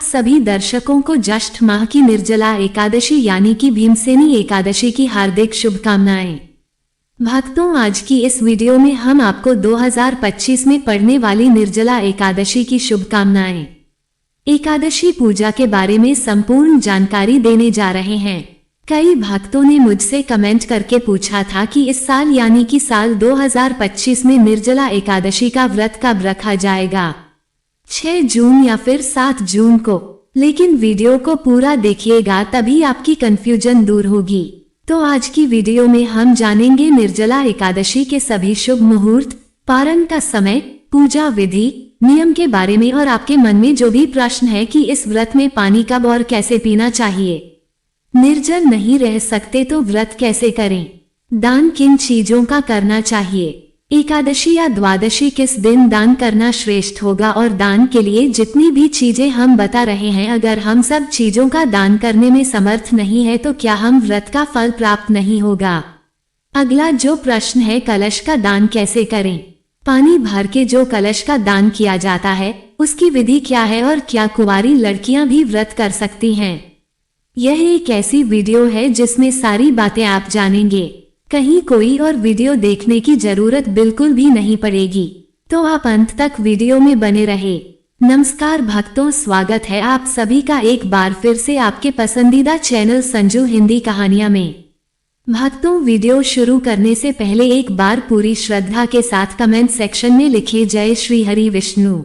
सभी दर्शकों को ज्येष्ठ माह की निर्जला एकादशी यानी कि भीमसेनी एकादशी की हार्दिक शुभकामनाएं। भक्तों, आज की इस वीडियो में हम आपको 2025 में पड़ने वाली निर्जला एकादशी की शुभकामनाएं, एकादशी पूजा के बारे में संपूर्ण जानकारी देने जा रहे हैं। कई भक्तों ने मुझसे कमेंट करके पूछा था कि इस साल यानी कि साल 2025 में निर्जला एकादशी का व्रत कब रखा जाएगा, 6 जून या फिर 7 जून को। लेकिन वीडियो को पूरा देखिएगा तभी आपकी कंफ्यूजन दूर होगी। तो आज की वीडियो में हम जानेंगे निर्जला एकादशी के सभी शुभ मुहूर्त, पारण का समय, पूजा विधि, नियम के बारे में और आपके मन में जो भी प्रश्न है कि इस व्रत में पानी कब और कैसे पीना चाहिए, निर्जल नहीं रह सकते तो व्रत कैसे करें, दान किन चीजों का करना चाहिए, एकादशी या द्वादशी किस दिन दान करना श्रेष्ठ होगा और दान के लिए जितनी भी चीजें हम बता रहे हैं, अगर हम सब चीजों का दान करने में समर्थ नहीं है तो क्या हम व्रत का फल प्राप्त नहीं होगा। अगला जो प्रश्न है, कलश का दान कैसे करें, पानी भर के जो कलश का दान किया जाता है उसकी विधि क्या है और क्या कुंवारी लड़कियां भी व्रत कर सकती हैं। यह एक ऐसी वीडियो है जिसमें सारी बातें आप जानेंगे, कहीं कोई और वीडियो देखने की जरूरत बिल्कुल भी नहीं पड़ेगी। तो आप अंत तक वीडियो में बने रहे। नमस्कार भक्तों, स्वागत है आप सभी का एक बार फिर से आपके पसंदीदा चैनल संजू हिंदी कहानियां में। भक्तों, वीडियो शुरू करने से पहले एक बार पूरी श्रद्धा के साथ कमेंट सेक्शन में लिखिए जय श्री हरि विष्णु।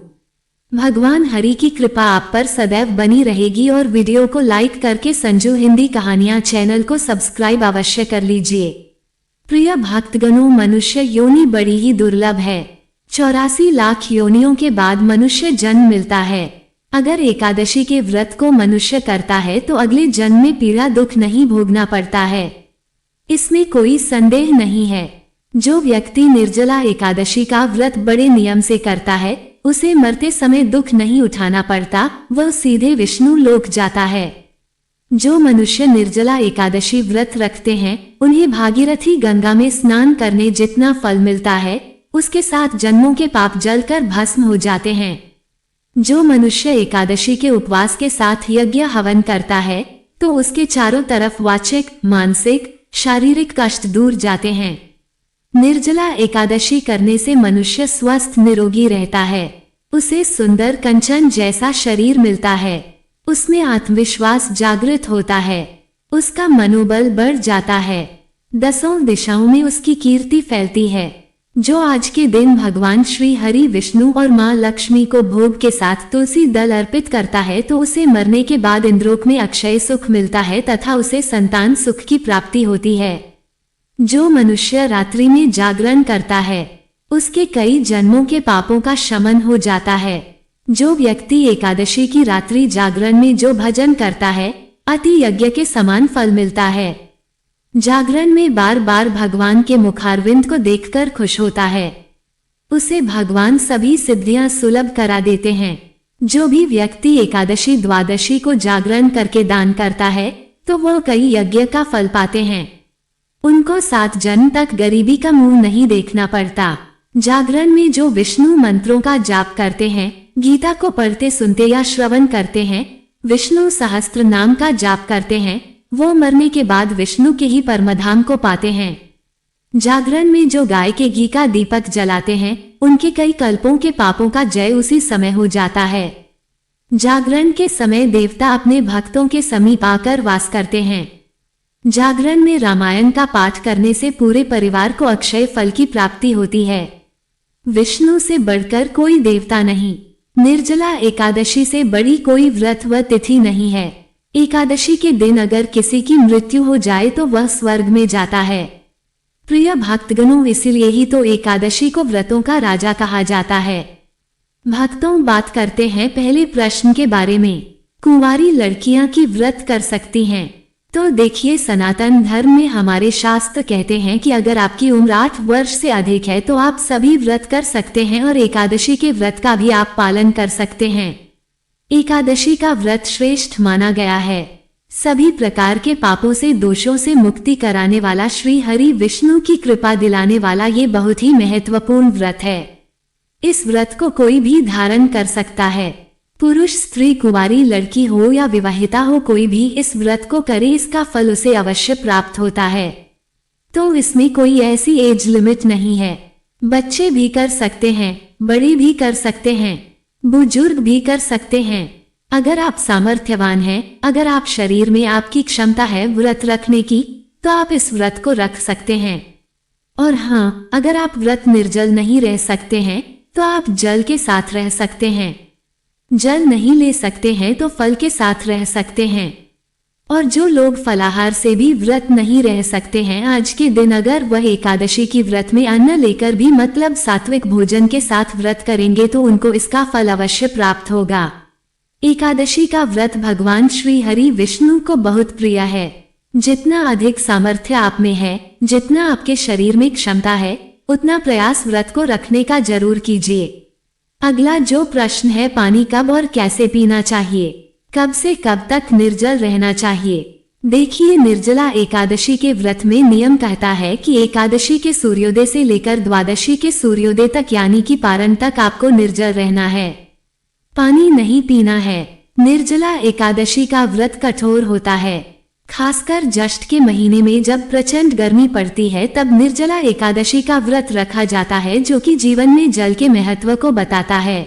भगवान हरि की कृपा आप पर सदैव बनी रहेगी और वीडियो को लाइक करके संजू हिंदी कहानियां चैनल को सब्सक्राइब अवश्य कर लीजिए। प्रिय भक्तगणों, मनुष्य योनि बड़ी ही दुर्लभ है। 84 लाख योनियों के बाद मनुष्य जन्म मिलता है। अगर एकादशी के व्रत को मनुष्य करता है तो अगले जन्म में पीड़ा दुख नहीं भोगना पड़ता है, इसमें कोई संदेह नहीं है। जो व्यक्ति निर्जला एकादशी का व्रत बड़े नियम से करता है उसे मरते समय दुख नहीं उठाना पड़ता, वह सीधे विष्णु लोक जाता है। जो मनुष्य निर्जला एकादशी व्रत रखते हैं उन्हें भागीरथी गंगा में स्नान करने जितना फल मिलता है उसके 7 जन्मों के पाप जलकर भस्म हो जाते हैं। जो मनुष्य एकादशी के उपवास के साथ यज्ञ हवन करता है तो उसके चारों तरफ वाचिक, मानसिक, शारीरिक कष्ट दूर जाते हैं। निर्जला एकादशी करने से मनुष्य स्वस्थ निरोगी रहता है, उसे सुंदर कंचन जैसा शरीर मिलता है, उसमें आत्मविश्वास जागृत होता है, उसका मनोबल बढ़ जाता है, 10 दिशाओं में उसकी कीर्ति फैलती है। जो आज के दिन भगवान श्री हरि विष्णु और मां लक्ष्मी को भोग के साथ तुलसी दल अर्पित करता है तो उसे मरने के बाद इंद्रोक में अक्षय सुख मिलता है तथा उसे संतान सुख की प्राप्ति होती है। जो मनुष्य रात्रि में जागरण करता है उसके कई जन्मों के पापों का शमन हो जाता है। जो व्यक्ति एकादशी की रात्रि जागरण में जो भजन करता है अति यज्ञ के समान फल मिलता है। जागरण में बार बार भगवान के मुखारविंद को देखकर खुश होता है, उसे भगवान सभी सिद्धियां सुलभ करा देते हैं। जो भी व्यक्ति एकादशी द्वादशी को जागरण करके दान करता है तो वह कई यज्ञ का फल पाते हैं, उनको 7 जन्म तक गरीबी का मुंह नहीं देखना पड़ता। जागरण में जो विष्णु मंत्रों का जाप करते हैं, गीता को पढ़ते सुनते या श्रवण करते हैं, विष्णु सहस्त्र नाम का जाप करते हैं, वो मरने के बाद विष्णु के ही परमधाम को पाते हैं। जागरण में जो गाय के घी का दीपक जलाते हैं उनके कई कल्पों के पापों का जय उसी समय हो जाता है। जागरण के समय देवता अपने भक्तों के समीप आकर वास करते हैं। जागरण में रामायण का पाठ करने से पूरे परिवार को अक्षय फल की प्राप्ति होती है। विष्णु से बढ़कर कोई देवता नहीं, निर्जला एकादशी से बड़ी कोई व्रत व तिथि नहीं है। एकादशी के दिन अगर किसी की मृत्यु हो जाए तो वह स्वर्ग में जाता है। प्रिय भक्तगणों, इसीलिए ही तो एकादशी को व्रतों का राजा कहा जाता है। भक्तों, बात करते हैं पहले प्रश्न के बारे में, कुंवारी लड़कियां की व्रत कर सकती हैं? तो देखिए, सनातन धर्म में हमारे शास्त्र कहते हैं कि अगर आपकी उम्र 8 वर्ष से अधिक है तो आप सभी व्रत कर सकते हैं और एकादशी के व्रत का भी आप पालन कर सकते हैं। एकादशी का व्रत श्रेष्ठ माना गया है। सभी प्रकार के पापों से, दोषों से मुक्ति कराने वाला, श्री हरि विष्णु की कृपा दिलाने वाला ये बहुत ही महत्वपूर्ण व्रत है। इस व्रत को कोई भी धारण कर सकता है। पुरुष, स्त्री, कुंवारी, लड़की हो या विवाहिता हो, कोई भी इस व्रत को करे, इसका फल उसे अवश्य प्राप्त होता है। तो इसमें कोई ऐसी एज लिमिट नहीं है। बच्चे भी कर सकते हैं, बड़े भी कर सकते हैं, बुजुर्ग भी कर सकते हैं। अगर आप सामर्थ्यवान हैं, अगर आप शरीर में आपकी क्षमता है व्रत रखने की, तो आप इस व्रत को रख सकते हैं। और हाँ, अगर आप व्रत निर्जल नहीं रह सकते हैं तो आप जल के साथ रह सकते हैं। जल नहीं ले सकते हैं तो फल के साथ रह सकते हैं। और जो लोग फलाहार से भी व्रत नहीं रह सकते हैं, आज के दिन अगर वह एकादशी की व्रत में अन्न लेकर भी मतलब सात्विक भोजन के साथ व्रत करेंगे तो उनको इसका फल अवश्य प्राप्त होगा। एकादशी का व्रत भगवान श्री हरि विष्णु को बहुत प्रिय है। जितना अधिक सामर्थ्य आप में है, जितना आपके शरीर में क्षमता है, उतना प्रयास व्रत को रखने का जरूर कीजिए। अगला जो प्रश्न है, पानी कब और कैसे पीना चाहिए, कब से कब तक निर्जल रहना चाहिए। देखिए, निर्जला एकादशी के व्रत में नियम कहता है कि एकादशी के सूर्योदय से लेकर द्वादशी के सूर्योदय तक यानी कि पारण तक आपको निर्जल रहना है, पानी नहीं पीना है। निर्जला एकादशी का व्रत कठोर होता है, खासकर ज्येष्ठ के महीने में जब प्रचंड गर्मी पड़ती है, तब निर्जला एकादशी का व्रत रखा जाता है, जो कि जीवन में जल के महत्व को बताता है।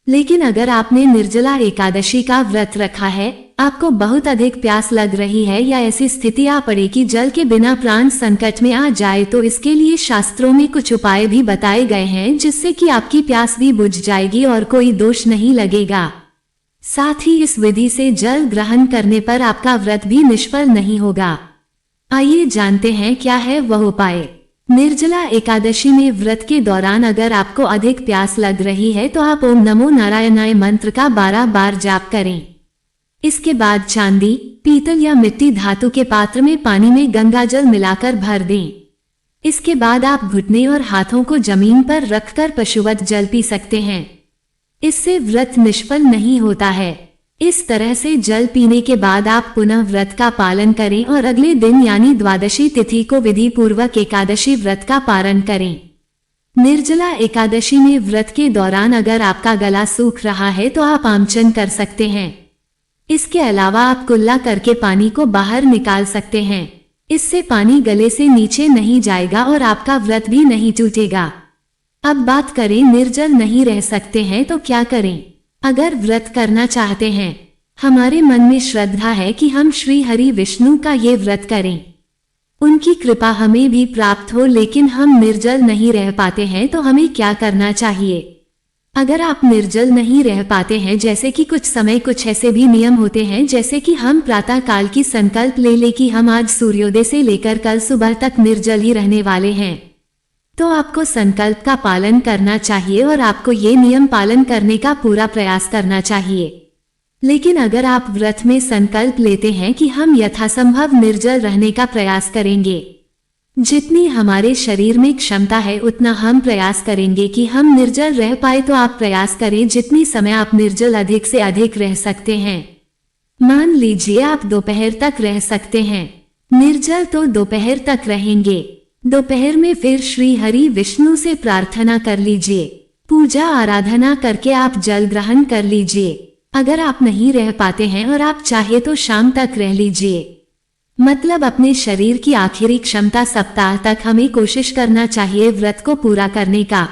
लेकिन अगर आपने निर्जला एकादशी का व्रत रखा है, आपको बहुत अधिक प्यास लग रही है या ऐसी स्थिति आ पड़े कि जल के बिना प्राण संकट में आ जाए, तो इसके लिए शास्त्रों में कुछ उपाय भी बताए गए हैं, जिससे कि आपकी प्यास भी बुझ जाएगी और कोई दोष नहीं लगेगा। साथ ही इस विधि से जल ग्रहण करने पर आपका व्रत भी निष्फल नहीं होगा। आइए जानते हैं क्या है वह उपाय। निर्जला एकादशी में व्रत के दौरान अगर आपको अधिक प्यास लग रही है तो आप ओम नमो नारायणाय मंत्र का 12 बार जाप करें। इसके बाद चांदी, पीतल या मिट्टी धातु के पात्र में पानी में गंगा जल मिलाकर भर दें। इसके बाद आप घुटने और हाथों को जमीन पर रखकर पशुवत जल पी सकते हैं। इससे व्रत निष्फल नहीं होता है। इस तरह से जल पीने के बाद आप पुनः व्रत का पालन करें और अगले दिन यानी द्वादशी तिथि को विधि पूर्वक एकादशी व्रत का पारण करें। निर्जला एकादशी में व्रत के दौरान अगर आपका गला सूख रहा है तो आप आमचन कर सकते हैं। इसके अलावा आप कुल्ला करके पानी को बाहर निकाल सकते हैं। इससे पानी गले से नीचे नहीं जाएगा और आपका व्रत भी नहीं टूटेगा। अब बात करें, निर्जल नहीं रह सकते हैं तो क्या करें। अगर व्रत करना चाहते हैं, हमारे मन में श्रद्धा है कि हम श्री हरि विष्णु का ये व्रत करें, उनकी कृपा हमें भी प्राप्त हो, लेकिन हम निर्जल नहीं रह पाते हैं तो हमें क्या करना चाहिए। अगर आप निर्जल नहीं रह पाते हैं, जैसे कि कुछ समय कुछ ऐसे भी नियम होते हैं, जैसे कि हम प्रातः काल की संकल्प ले ले कि हम आज सूर्योदय से लेकर कल सुबह तक निर्जल ही रहने वाले हैं, तो आपको संकल्प का पालन करना चाहिए और आपको ये नियम पालन करने का पूरा प्रयास करना चाहिए। लेकिन अगर आप व्रत में संकल्प लेते हैं कि हम यथासंभव निर्जल रहने का प्रयास करेंगे, जितनी हमारे शरीर में क्षमता है उतना हम प्रयास करेंगे कि हम निर्जल रह पाए, तो आप प्रयास करें जितनी समय आप निर्जल अधिक से अधिक रह सकते हैं। मान लीजिए आप दोपहर तक रह सकते हैं निर्जल, तो दोपहर तक रहेंगे। दोपहर में फिर श्री हरि विष्णु से प्रार्थना कर लीजिए, पूजा आराधना करके आप जल ग्रहण कर लीजिए। अगर आप नहीं रह पाते हैं और आप चाहे तो शाम तक रह लीजिए, मतलब अपने शरीर की आखिरी क्षमता सप्ताह तक हमें कोशिश करना चाहिए व्रत को पूरा करने का।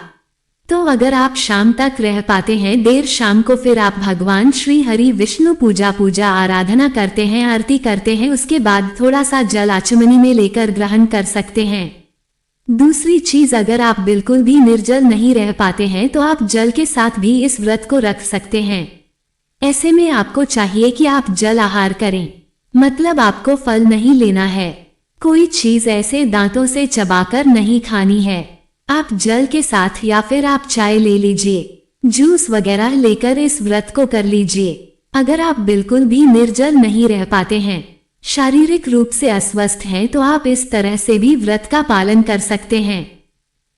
तो अगर आप शाम तक रह पाते हैं, देर शाम को फिर आप भगवान श्री हरि विष्णु पूजा आराधना करते हैं, आरती करते हैं, उसके बाद थोड़ा सा जल आचमनी में लेकर ग्रहण कर सकते हैं। दूसरी चीज, अगर आप बिल्कुल भी निर्जल नहीं रह पाते हैं तो आप जल के साथ भी इस व्रत को रख सकते हैं। ऐसे में आपको चाहिए कि आप जल आहार करें, मतलब आपको फल नहीं लेना है, कोई चीज ऐसे दांतों से चबाकर नहीं खानी है। आप जल के साथ या फिर आप चाय ले लीजिए, जूस वगैरह लेकर इस व्रत को कर लीजिए। अगर आप बिल्कुल भी निर्जल नहीं रह पाते हैं, शारीरिक रूप से अस्वस्थ हैं, तो आप इस तरह से भी व्रत का पालन कर सकते हैं।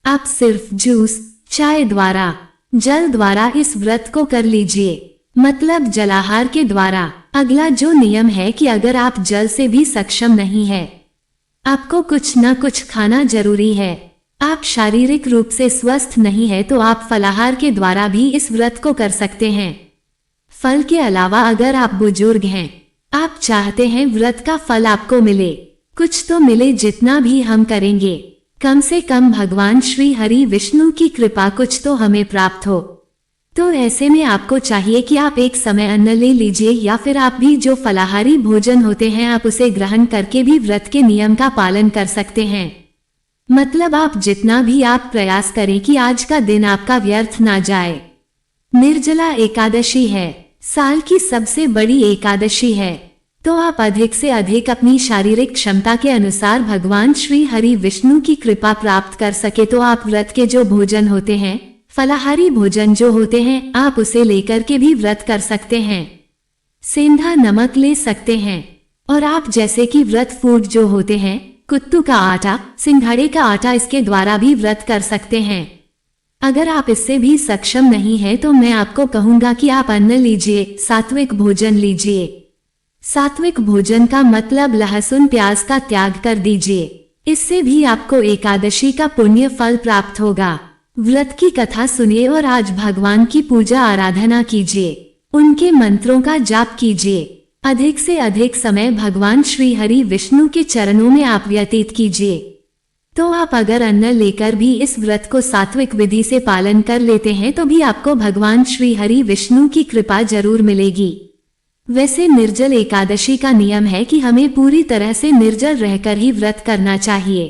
आप सिर्फ जूस, चाय द्वारा, जल द्वारा इस व्रत को कर लीजिए, मतलब जलाहार के द्वारा। अगला जो नियम है कि अगर आप जल से भी सक्षम नहीं है, आपको कुछ न कुछ खाना जरूरी है। आप शारीरिक रूप से स्वस्थ नहीं है तो आप फलाहार के द्वारा भी इस व्रत को कर सकते हैं। फल के अलावा अगर आप बुजुर्ग हैं, आप चाहते हैं व्रत का फल आपको मिले, कुछ तो मिले, जितना भी हम करेंगे कम से कम भगवान श्री हरि विष्णु की कृपा कुछ तो हमें प्राप्त हो, तो ऐसे में आपको चाहिए कि आप एक समय अन्न ले लीजिए, या फिर आप भी जो फलाहारी भोजन होते हैं आप उसे ग्रहण करके भी व्रत के नियम का पालन कर सकते हैं। मतलब आप जितना भी आप प्रयास करें कि आज का दिन आपका व्यर्थ ना जाए। निर्जला एकादशी है, साल की सबसे बड़ी एकादशी है, तो आप अधिक से अधिक अपनी शारीरिक क्षमता के अनुसार भगवान श्री हरि विष्णु की कृपा प्राप्त कर सके तो आप व्रत के जो भोजन होते हैं, फलाहारी भोजन जो होते हैं, आप उसे लेकर के भी व्रत कर सकते हैं। सेंधा नमक ले सकते हैं, और आप जैसे कि व्रत फूड जो होते हैं, कुत्तू का आटा, सिंघाड़े का आटा, इसके द्वारा भी व्रत कर सकते हैं। अगर आप इससे भी सक्षम नहीं है तो मैं आपको कहूंगा कि आप अन्न लीजिए, सात्विक भोजन लीजिए। सात्विक भोजन का मतलब लहसुन प्याज का त्याग कर दीजिए, इससे भी आपको एकादशी का पुण्य फल प्राप्त होगा। व्रत की कथा सुनिए और आज भगवान की पूजा आराधना कीजिए, उनके मंत्रों का जाप कीजिए। अधिक से अधिक समय भगवान श्री हरि विष्णु के चरणों में आप व्यतीत कीजिए। तो आप अगर अन्न लेकर भी इस व्रत को सात्विक विधि से पालन कर लेते हैं तो भी आपको भगवान श्री हरि विष्णु की कृपा जरूर मिलेगी। वैसे निर्जल एकादशी का नियम है कि हमें पूरी तरह से निर्जल रहकर ही व्रत करना चाहिए।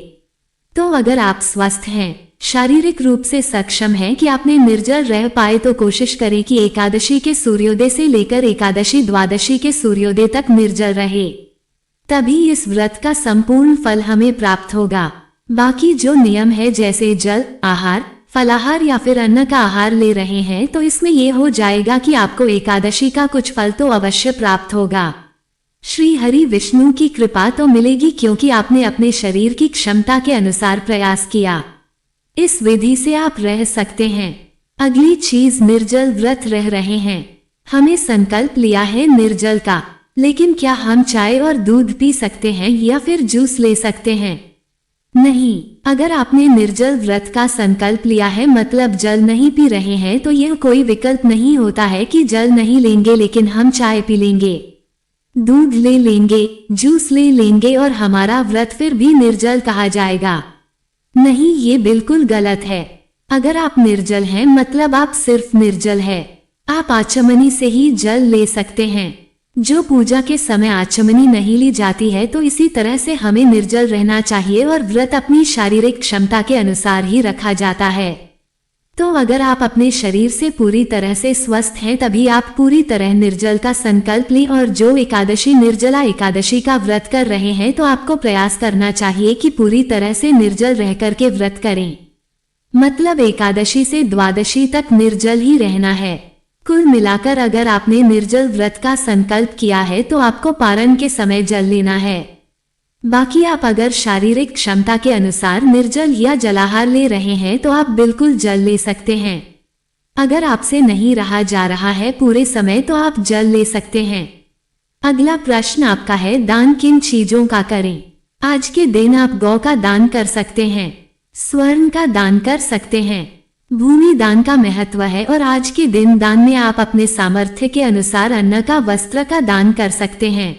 तो अगर आप स्वस्थ हैं, शारीरिक रूप से सक्षम हैं कि आपने निर्जल रह पाए तो कोशिश करें कि एकादशी के सूर्योदय से लेकर एकादशी द्वादशी के सूर्योदय तक निर्जल रहे, तभी इस व्रत का संपूर्ण फल हमें प्राप्त होगा। बाकी जो नियम है जैसे जल आहार, फलाहार या फिर अन्न का आहार ले रहे हैं तो इसमें यह हो जाएगा कि आपको एकादशी का कुछ फल तो अवश्य प्राप्त होगा। श्री हरि विष्णु की कृपा तो मिलेगी क्योंकि आपने अपने शरीर की क्षमता के अनुसार प्रयास किया। इस विधि से आप रह सकते हैं। अगली चीज, निर्जल व्रत रह रहे हैं, हमें संकल्प लिया है निर्जल का, लेकिन क्या हम चाय और दूध पी सकते हैं या फिर जूस ले सकते हैं? नहीं। अगर आपने निर्जल व्रत का संकल्प लिया है मतलब जल नहीं पी रहे हैं तो यह कोई विकल्प नहीं होता है कि जल नहीं लेंगे लेकिन हम चाय पी लेंगे, दूध ले लेंगे, जूस ले लेंगे और हमारा व्रत फिर भी निर्जल कहा जाएगा। नहीं, ये बिल्कुल गलत है। अगर आप निर्जल हैं मतलब आप सिर्फ निर्जल है। आप आचमनी से ही जल ले सकते हैं। जो पूजा के समय आचमनी नहीं ली जाती है तो इसी तरह से हमें निर्जल रहना चाहिए और व्रत अपनी शारीरिक क्षमता के अनुसार ही रखा जाता है। तो अगर आप अपने शरीर से पूरी तरह से स्वस्थ हैं तभी आप पूरी तरह निर्जल का संकल्प लें, और जो एकादशी निर्जला एकादशी का व्रत कर रहे हैं तो आपको प्रयास करना चाहिए कि पूरी तरह से निर्जल रह करके व्रत करें। मतलब एकादशी से द्वादशी तक निर्जल ही रहना है। कुल मिलाकर अगर आपने निर्जल व्रत का संकल्प किया है तो आपको पारण के समय जल लेना है। बाकी आप अगर शारीरिक क्षमता के अनुसार निर्जल या जलाहार ले रहे हैं तो आप बिल्कुल जल ले सकते हैं। अगर आपसे नहीं रहा जा रहा है पूरे समय तो आप जल ले सकते हैं। अगला प्रश्न आपका है, दान किन चीजों का करें? आज के दिन आप गौ का दान कर सकते हैं, स्वर्ण का दान कर सकते हैं। भूमि दान का महत्व है और आज के दिन दान में आप अपने सामर्थ्य के अनुसार अन्न का, वस्त्र का दान कर सकते हैं,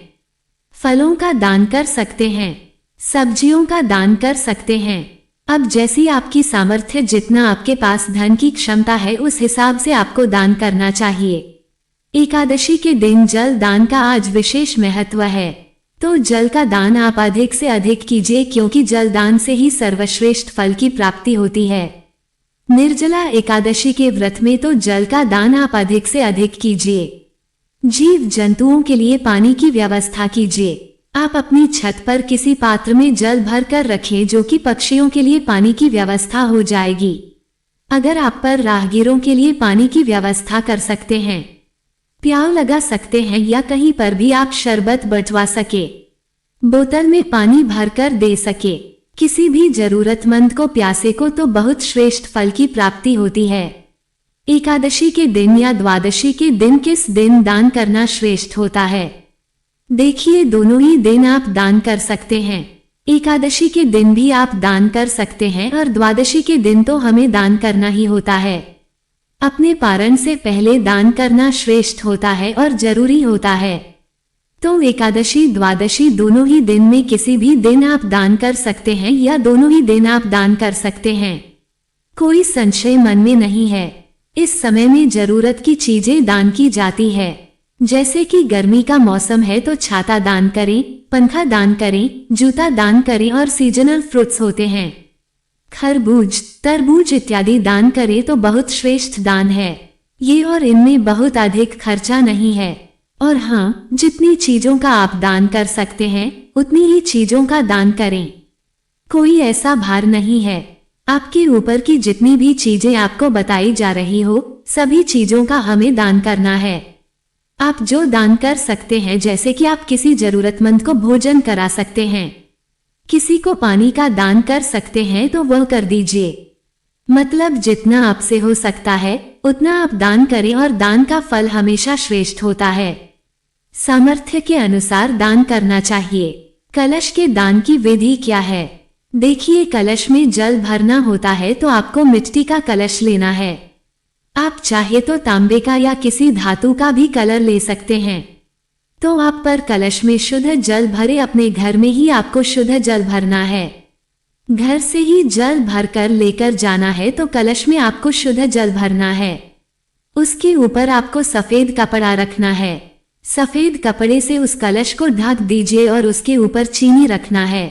फलों का दान कर सकते हैं, सब्जियों का दान कर सकते हैं। अब जैसी आपकी सामर्थ्य, जितना आपके पास धन की क्षमता है उस हिसाब से आपको दान करना चाहिए। एकादशी के दिन जल दान का आज विशेष महत्व है, तो जल का दान आप अधिक से अधिक कीजिए क्योंकि जल दान से ही सर्वश्रेष्ठ फल की प्राप्ति होती है। निर्जला एकादशी के व्रत में तो जल का दान आप अधिक से अधिक कीजिए। जीव जंतुओं के लिए पानी की व्यवस्था कीजिए। आप अपनी छत पर किसी पात्र में जल भर कर रखें जो कि पक्षियों के लिए पानी की व्यवस्था हो जाएगी। अगर आप पर राहगीरों के लिए पानी की व्यवस्था कर सकते हैं, प्याऊ लगा सकते हैं या कहीं पर भी आप शरबत बंटवा सके, बोतल में पानी भरकर दे सके किसी भी जरूरतमंद को, प्यासे को, तो बहुत श्रेष्ठ फल की प्राप्ति होती है। एकादशी के दिन या द्वादशी के दिन किस दिन दान करना श्रेष्ठ होता है? देखिए, दोनों ही दिन आप दान कर सकते हैं। एकादशी के दिन भी आप दान कर सकते हैं और द्वादशी के दिन तो हमें दान करना ही होता है। अपने पारण से पहले दान करना श्रेष्ठ होता है और जरूरी होता है। तो एकादशी द्वादशी दोनों ही दिन में किसी भी दिन आप दान कर सकते हैं या दोनों ही दिन आप दान कर सकते हैं। कोई संशय मन में नहीं है। इस समय में जरूरत की चीजें दान की जाती है। जैसे कि गर्मी का मौसम है तो छाता दान करें, पंखा दान करें, जूता दान करें और सीजनल फ्रूट्स होते हैं, खरबूज, तरबूज इत्यादि दान करें तो बहुत श्रेष्ठ दान है ये, और इनमें बहुत अधिक खर्चा नहीं है। और हाँ, जितनी चीजों का आप दान कर सकते हैं उतनी ही चीजों का दान करें। कोई ऐसा भार नहीं है। आपके ऊपर की जितनी भी चीजें आपको बताई जा रही हो सभी चीजों का हमें दान करना है। आप जो दान कर सकते हैं, जैसे कि आप किसी जरूरतमंद को भोजन करा सकते हैं, किसी को पानी का दान कर सकते हैं तो वह कर दीजिए। मतलब जितना आपसे हो सकता है उतना आप दान करें और दान का फल हमेशा श्रेष्ठ होता है। सामर्थ्य के अनुसार दान करना चाहिए। कलश के दान की विधि क्या है? देखिए, कलश में जल भरना होता है तो आपको मिट्टी का कलश लेना है। आप चाहे तो तांबे का या किसी धातु का भी कलर ले सकते हैं। तो आप पर कलश में शुद्ध जल भरे, अपने घर में ही आपको शुद्ध जल भरना है। घर से ही जल भरकर लेकर जाना है तो कलश में आपको शुद्ध जल भरना है। उसके ऊपर आपको सफेद कपड़ा रखना है। सफेद कपड़े से उस कलश को ढक दीजिए और उसके ऊपर चीनी रखना है।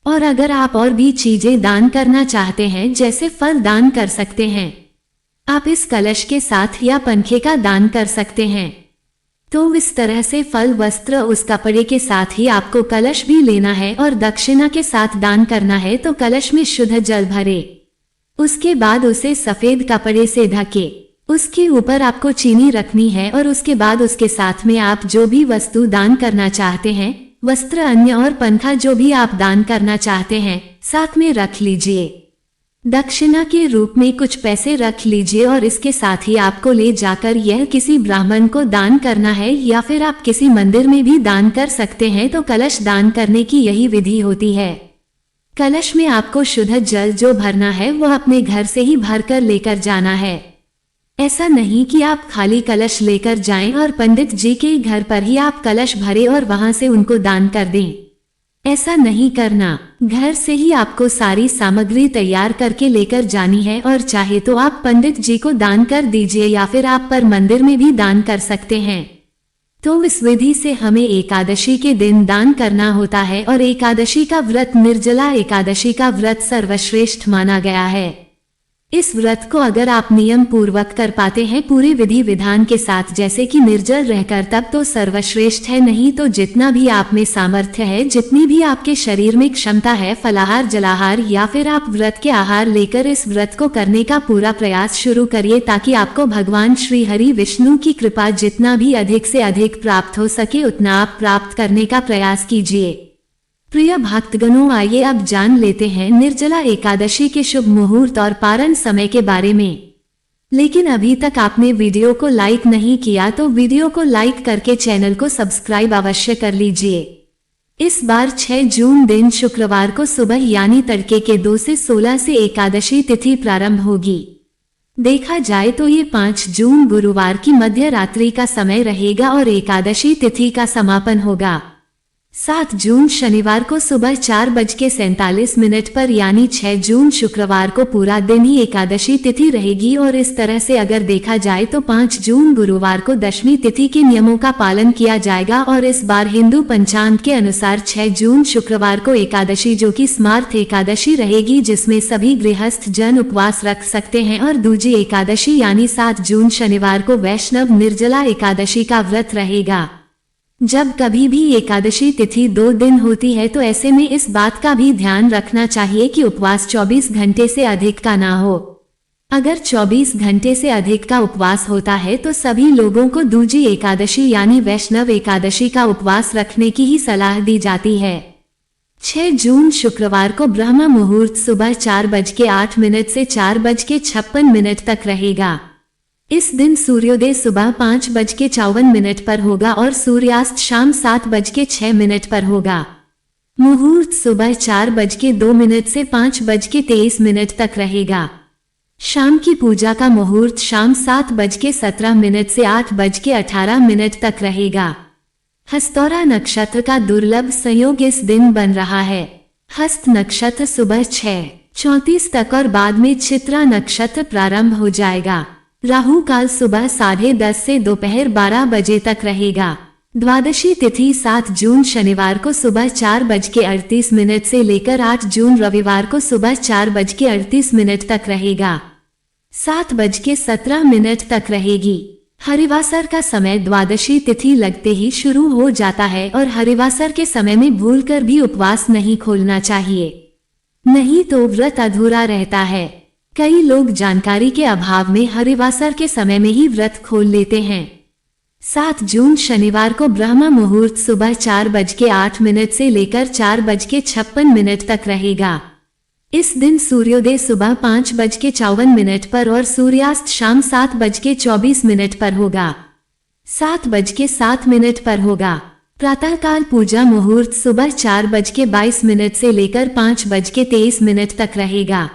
और अगर आप और भी चीजें दान करना चाहते हैं, जैसे फल दान कर सकते हैं, आप इस कलश के साथ या पंखे का दान कर सकते हैं। तो इस तरह से फल, वस्त्र उस कपड़े के साथ ही आपको कलश भी लेना है और दक्षिणा के साथ दान करना है। तो कलश में शुद्ध जल भरे, उसके बाद उसे सफेद कपड़े से ढके, उसके ऊपर आपको चीनी रखनी है और उसके बाद उसके साथ में आप जो भी वस्तु दान करना चाहते हैं, वस्त्र, अन्य और पंखा जो भी आप दान करना चाहते हैं, साथ में रख लीजिए। दक्षिणा के रूप में कुछ पैसे रख लीजिए और इसके साथ ही आपको ले जाकर यह किसी ब्राह्मण को दान करना है या फिर आप किसी मंदिर में भी दान कर सकते हैं। तो कलश दान करने की यही विधि होती है। कलश में आपको शुद्ध जल जो भरना है वह अपने घर से ही भरकर लेकर जाना है। ऐसा नहीं कि आप खाली कलश लेकर जाएं और पंडित जी के घर पर ही आप कलश भरे और वहां से उनको दान कर दें। ऐसा नहीं करना। घर से ही आपको सारी सामग्री तैयार करके लेकर जानी है और चाहे तो आप पंडित जी को दान कर दीजिए या फिर आप पर मंदिर में भी दान कर सकते हैं। तो इस विधि से हमें एकादशी के दिन दान करना होता है और एकादशी का व्रत, निर्जला एकादशी का व्रत सर्वश्रेष्ठ माना गया है। इस व्रत को अगर आप नियम पूर्वक कर पाते हैं पूरे विधि विधान के साथ, जैसे कि निर्जल रहकर, तब तो सर्वश्रेष्ठ है। नहीं तो जितना भी आप में सामर्थ्य है, जितनी भी आपके शरीर में क्षमता है, फलाहार, जलाहार या फिर आप व्रत के आहार लेकर इस व्रत को करने का पूरा प्रयास शुरू करिए, ताकि आपको भगवान श्री हरि विष्णु की कृपा जितना भी अधिक से अधिक प्राप्त हो सके उतना आप प्राप्त करने का प्रयास कीजिए। प्रिय भक्तगणों, आइए अब जान लेते हैं निर्जला एकादशी के शुभ मुहूर्त और पारण समय के बारे में। लेकिन अभी तक आपने वीडियो को लाइक नहीं किया तो वीडियो को लाइक करके चैनल को सब्सक्राइब अवश्य कर लीजिए। इस बार 6 जून दिन शुक्रवार को सुबह यानी तड़के के 2 से 16 से एकादशी तिथि प्रारंभ होगी। देखा जाए तो ये 5 जून गुरुवार की मध्य रात्रि का समय रहेगा और एकादशी तिथि का समापन होगा। 7 जून शनिवार को सुबह 4:47 पर यानी 6 जून शुक्रवार को पूरा दिन ही एकादशी तिथि रहेगी। और इस तरह से अगर देखा जाए तो 5 जून गुरुवार को दशमी तिथि के नियमों का पालन किया जाएगा। और इस बार हिंदू पंचांग के अनुसार 6 जून शुक्रवार को एकादशी जो कि स्मार्त एकादशी रहेगी, जिसमें सभी गृहस्थ जन उपवास रख सकते हैं। और दूजी एकादशी यानी 7 जून शनिवार को वैष्णव निर्जला एकादशी का व्रत रहेगा। जब कभी भी एकादशी तिथि 2 दिन होती है तो ऐसे में इस बात का भी ध्यान रखना चाहिए कि उपवास 24 घंटे से अधिक का ना हो। अगर 24 घंटे से अधिक का उपवास होता है तो सभी लोगों को दूजी एकादशी यानी वैष्णव एकादशी का उपवास रखने की ही सलाह दी जाती है। 6 जून शुक्रवार को ब्रह्म मुहूर्त सुबह 4:08 से 4:56 तक रहेगा। इस दिन सूर्योदय सुबह 5:54 पर होगा और सूर्यास्त शाम 7:06 पर होगा। मुहूर्त सुबह 4:02 से 5:23 तक रहेगा। शाम की पूजा का मुहूर्त शाम 7:17 से 8:18 तक रहेगा। हस्तौरा नक्षत्र का दुर्लभ संयोग इस दिन बन रहा है। हस्त नक्षत्र सुबह 6:34 तक और बाद में चित्रा नक्षत्र प्रारंभ हो जाएगा। राहु काल सुबह 10:30 से दोपहर 12 बजे तक रहेगा। द्वादशी तिथि 7 जून शनिवार को सुबह 4:38 से लेकर 8 जून रविवार को सुबह 4:38 तक रहेगा। 7:17 तक रहेगी। हरिवासर का समय द्वादशी तिथि लगते ही शुरू हो जाता है और हरिवासर के समय में भूलकर भी उपवास नहीं खोलना चाहिए, नहीं तो व्रत अधूरा रहता है। कई लोग जानकारी के अभाव में हरिवासर के समय में ही व्रत खोल लेते हैं। 7 जून शनिवार को ब्रह्म मुहूर्त सुबह 4:08 से लेकर 4:56 तक रहेगा। इस दिन सूर्योदय सुबह 5:54 पर और सूर्यास्त शाम 7:24 पर होगा। 7:07 पर होगा। प्रातःकाल पूजा मुहूर्त सुबह 4:22 से लेकर 5:23 तक रहेगा।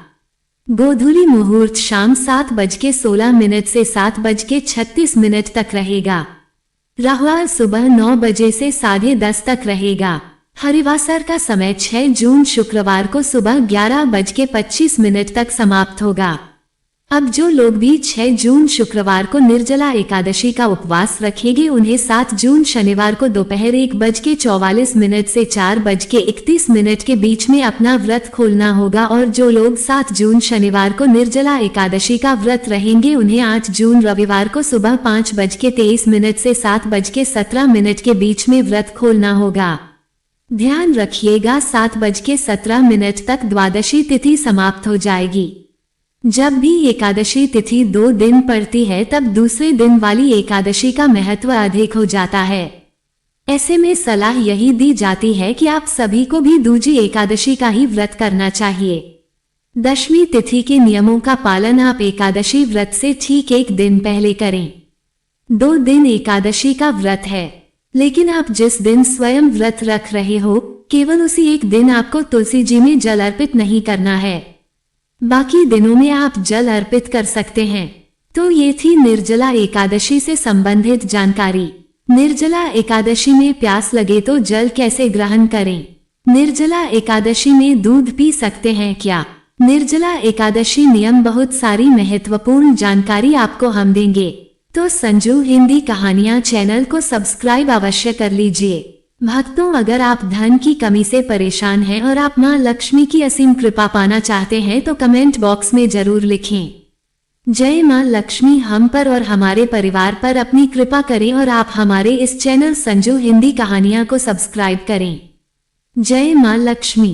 गोधूली मुहूर्त शाम 7:16 से 7:36 तक रहेगा। राहुकाल सुबह 9 बजे से 10:30 तक रहेगा। हरिवासर का समय 6 जून शुक्रवार को सुबह 11:25 तक समाप्त होगा। अब जो लोग भी 6 जून शुक्रवार को निर्जला एकादशी का उपवास रखेंगे उन्हें 7 जून शनिवार को दोपहर 1:44 से 4:31 के बीच में अपना व्रत खोलना होगा और जो लोग 7 जून शनिवार को निर्जला एकादशी का व्रत रहेंगे उन्हें 8 जून रविवार को सुबह 5:23 से 7:17 के बीच में व्रत खोलना होगा। ध्यान रखिएगा 7:17 तक द्वादशी तिथि समाप्त हो जाएगी। जब भी एकादशी तिथि 2 दिन पड़ती है तब दूसरे दिन वाली एकादशी का महत्व अधिक हो जाता है। ऐसे में सलाह यही दी जाती है कि आप सभी को भी दूजी एकादशी का ही व्रत करना चाहिए। दशमी तिथि के नियमों का पालन आप एकादशी व्रत से ठीक 1 दिन पहले करें। 2 दिन एकादशी का व्रत है, लेकिन आप जिस दिन स्वयं व्रत रख रहे हो केवल उसी एक दिन आपको तुलसी जी में जल अर्पित नहीं करना है, बाकी दिनों में आप जल अर्पित कर सकते हैं। तो ये थी निर्जला एकादशी से संबंधित जानकारी। निर्जला एकादशी में प्यास लगे तो जल कैसे ग्रहण करें? निर्जला एकादशी में दूध पी सकते हैं क्या? निर्जला एकादशी नियम बहुत सारी महत्वपूर्ण जानकारी आपको हम देंगे, तो संजू हिंदी कहानियां चैनल को सब्सक्राइब अवश्य कर लीजिए। भक्तों, अगर आप धन की कमी से परेशान हैं और आप मां लक्ष्मी की असीम कृपा पाना चाहते हैं तो कमेंट बॉक्स में जरूर लिखें। जय मां लक्ष्मी हम पर और हमारे परिवार पर अपनी कृपा करें और आप हमारे इस चैनल संजू हिंदी कहानियां को सब्सक्राइब करें। जय मां लक्ष्मी।